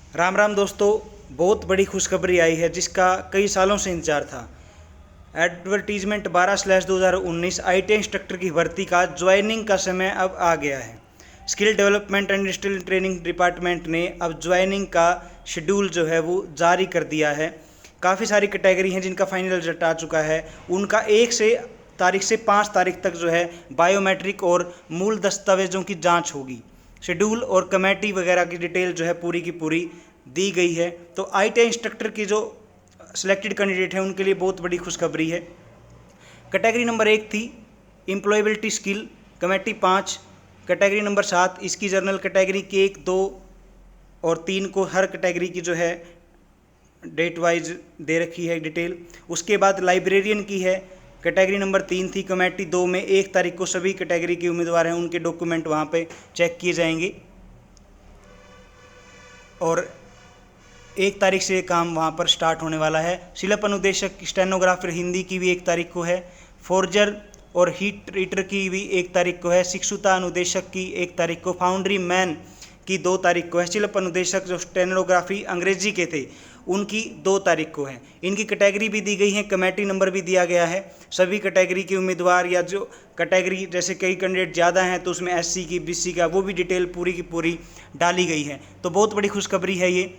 राम राम दोस्तों, बहुत बड़ी खुशखबरी आई है जिसका कई सालों से इंतजार था। एडवर्टीजमेंट 12/2019 IT इंस्ट्रक्टर की भर्ती का ज्वाइनिंग का समय अब आ गया है। Skill development and industrial training department ने अब ज्वाइनिंग का शेड्यूल जो है वो जारी कर दिया है। काफ़ी सारी कैटेगरी हैं जिनका फाइनल रिजल्ट आ चुका है। उनका 1 तारीख से 5 तारीख तक जो है बायोमेट्रिक और मूल दस्तावेज़ों की जांच होगी। शेड्यूल और कमेटी वगैरह की डिटेल जो है पूरी की पूरी दी गई है। तो IT इंस्ट्रक्टर की जो सिलेक्टेड कैंडिडेट हैं उनके लिए बहुत बड़ी खुशखबरी है। कैटेगरी नंबर 1 थी employability skill, committee 5। Category number 7 इसकी जनरल कैटेगरी के 1, 2 और 3 को हर कैटेगरी की जो है डेट वाइज दे रखी है डिटेल। उसके बाद लाइब्रेरियन की है, कैटेगरी नंबर 3 थी। कमेटी 2 में 1 तारीख को सभी कैटेगरी के उम्मीदवार हैं उनके डॉक्यूमेंट वहाँ पे चेक किए जाएंगे और 1 तारीख से काम वहाँ पर स्टार्ट होने वाला है। शिल्प अनुदेशक स्टेनोग्राफर हिंदी की भी 1 तारीख को है। फोर्जर और हीट रीडर की भी 1 तारीख को है। शिक्षुता अनुदेशक की 1 तारीख को। फाउंड्री मैन की 2 तारीख को है। शिल्प अनुदेशक जो स्टेनोग्राफी अंग्रेजी के थे उनकी 2 तारीख को है। इनकी कैटेगरी भी दी गई है, कमेटी नंबर भी दिया गया है। सभी कैटेगरी के उम्मीदवार या जो कैटेगरी जैसे कई कैंडिडेट ज़्यादा हैं तो उसमें SC की, BC का, वो भी डिटेल पूरी की पूरी डाली गई है। तो बहुत बड़ी खुशखबरी है ये।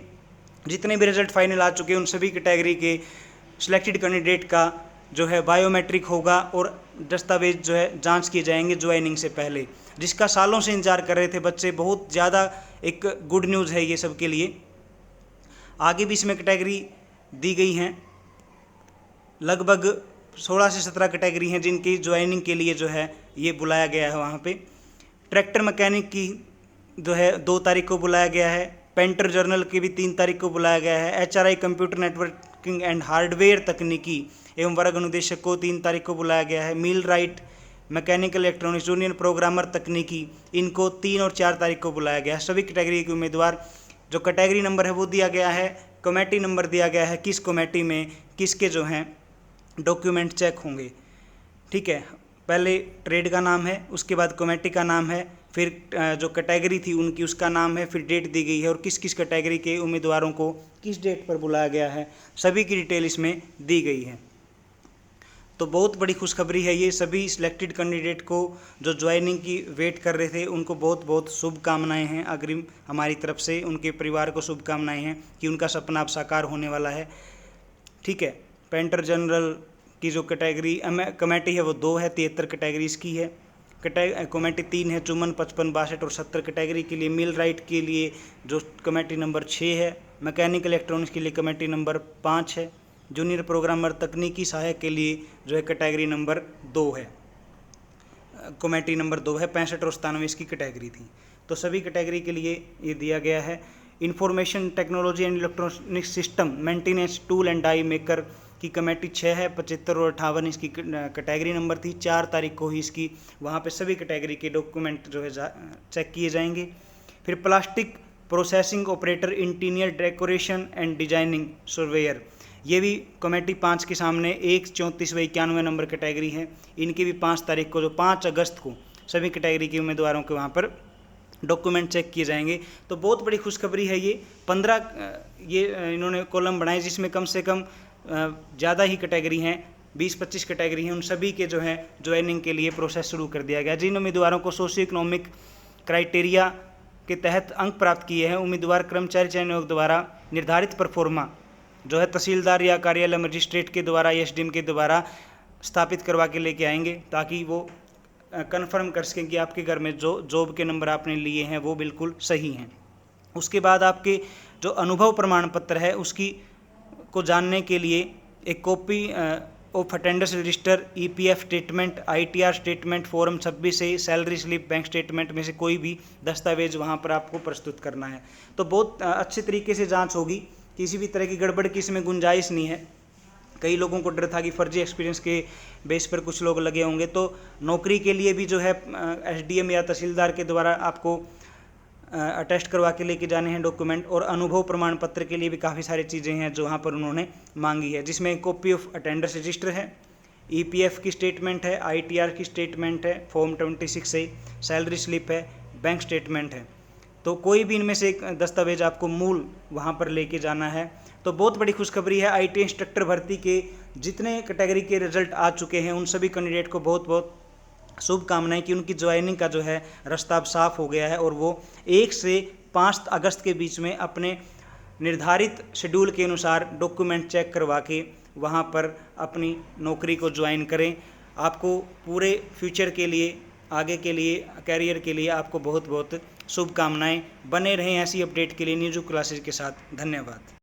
जितने भी रिजल्ट फाइनल आ चुके हैं उन सभी कैटेगरी के सिलेक्टेड कैंडिडेट का जो है बायोमेट्रिक होगा और दस्तावेज जो है जांच किए जाएंगे ज्वाइनिंग से पहले, जिसका सालों से इंतजार कर रहे थे बच्चे। बहुत ज़्यादा एक गुड न्यूज़ है ये सबके लिए। आगे भी इसमें कैटेगरी दी गई हैं, लगभग 16 से 17 कैटेगरी हैं जिनकी ज्वाइनिंग के लिए जो है ये बुलाया गया है वहाँ पे। ट्रैक्टर मैकेनिक की जो है 2 तारीख को बुलाया गया है। पेंटर जर्नल की भी 3 तारीख को बुलाया गया है। HRI computer networking and hardware तकनीकी एवं वर्ग अनुदेशक को 3 तारीख को बुलाया गया है। Millwright mechanical electronics junior programmer तकनीकी, इनको 3 और 4 तारीख को बुलाया गया है। सभी कैटेगरी के उम्मीदवार, जो कैटेगरी नंबर है वो दिया गया है, कमेटी नंबर दिया गया है, किस कमेटी में किसके जो हैं डॉक्यूमेंट चेक होंगे। ठीक है, पहले ट्रेड का नाम है, उसके बाद कमेटी का नाम है, फिर जो कैटेगरी थी उनकी उसका नाम है, फिर डेट दी गई है और किस किस कैटेगरी के उम्मीदवारों को किस डेट पर बुलाया गया है, सभी की डिटेल इसमें दी गई है। तो बहुत बड़ी खुशखबरी है ये। सभी सिलेक्टेड कैंडिडेट को जो ज्वाइनिंग की वेट कर रहे थे उनको बहुत बहुत शुभकामनाएं हैं अग्रिम हमारी तरफ से। उनके परिवार को शुभकामनाएं हैं कि उनका सपना अब साकार होने वाला है। ठीक है, पेंटर जनरल की जो कैटेगरी कमेटी है वो 2 है, 73 कैटेगरीज की है। कमेटी 3 है, 54, 55, 62 और 70 कैटेगरी के लिए। मिल राइट के लिए जो कमेटी नंबर 6 है। मैकेनिकल इलेक्ट्रॉनिक्स के लिए कमेटी नंबर 5 है। जूनियर प्रोग्रामर तकनीकी सहायक के लिए जो है कैटेगरी नंबर 2 है, कमेटी नंबर 2 है। 65 और 97 इसकी कैटेगरी थी। तो सभी कैटेगरी के लिए ये दिया गया है। Information technology and electronic system maintenance tool and die maker की कमेटी 6 है। 75 और 58 इसकी कैटेगरी नंबर थी। 4 तारीख को ही इसकी वहाँ पे सभी कैटेगरी के डॉक्यूमेंट जो है चेक किए जाएंगे। फिर plastic processing operator, interior decoration and designing surveyor, ये भी कमेटी 5 के सामने 1, 34 व 91 नंबर कैटेगरी है। इनकी भी 5 तारीख को, जो 5 अगस्त को सभी कैटेगरी के उम्मीदवारों के वहाँ पर डॉक्यूमेंट चेक किए जाएंगे। तो बहुत बड़ी खुशखबरी है ये। 15 ये इन्होंने कॉलम बनाए जिसमें कम से कम ज़्यादा ही कैटेगरी हैं, 20-25 कैटेगरी हैं। उन सभी के जो है ज्वाइनिंग के लिए प्रोसेस शुरू कर दिया गया। जिन उम्मीदवारों को सोशियो इकोनॉमिक क्राइटेरिया के तहत अंक प्राप्त किए हैं, उम्मीदवार कर्मचारी चयन आयोग द्वारा निर्धारित परफॉर्मा जो है तहसीलदार या कार्यालय मजिस्ट्रेट के द्वारा या SDM के द्वारा स्थापित करवा के लेके आएंगे, ताकि वो कंफर्म कर सकें कि आपके घर में जो जॉब के नंबर आपने लिए हैं वो बिल्कुल सही हैं। उसके बाद आपके जो अनुभव प्रमाण पत्र है उसकी को जानने के लिए एक copy of attendance register, EPF statement, ITR statement, form 26 से सैलरी स्लिप, बैंक स्टेटमेंट में से कोई भी दस्तावेज वहाँ पर आपको प्रस्तुत करना है। तो बहुत अच्छे तरीके से जांच होगी, किसी भी तरह की गड़बड़ की इसमें गुंजाइश नहीं है। कई लोगों को डर था कि फर्जी एक्सपीरियंस के बेस पर कुछ लोग लगे होंगे, तो नौकरी के लिए भी जो है SDM या तहसीलदार के द्वारा आपको अटेस्ट करवा के लेके जाने हैं डॉक्यूमेंट। और अनुभव प्रमाण पत्र के लिए भी काफ़ी सारी चीज़ें हैं जो वहाँ पर उन्होंने मांगी है, जिसमें कॉपी ऑफ अटेंडेंस रजिस्टर है, EPF की स्टेटमेंट है, ITR की स्टेटमेंट है, फॉर्म 26 से सैलरी स्लिप है, बैंक स्टेटमेंट है। तो कोई भी इनमें से एक दस्तावेज आपको मूल वहाँ पर लेके जाना है। तो बहुत बड़ी खुशखबरी है, आईटी इंस्ट्रक्टर भर्ती के जितने कैटेगरी के रिजल्ट आ चुके हैं उन सभी कैंडिडेट को बहुत बहुत शुभकामनाएं कि उनकी ज्वाइनिंग का जो है रास्ता अब साफ हो गया है और वो 1 से 5 अगस्त के बीच में अपने निर्धारित शेड्यूल के अनुसार डॉक्यूमेंट चेक करवा के वहाँ पर अपनी नौकरी को ज्वाइन करें। आपको पूरे फ्यूचर के लिए, आगे के लिए, कैरियर के लिए आपको बहुत बहुत शुभकामनाएं। बने रहें ऐसी अपडेट के लिए न्यूज़ क्लासेस के साथ। धन्यवाद।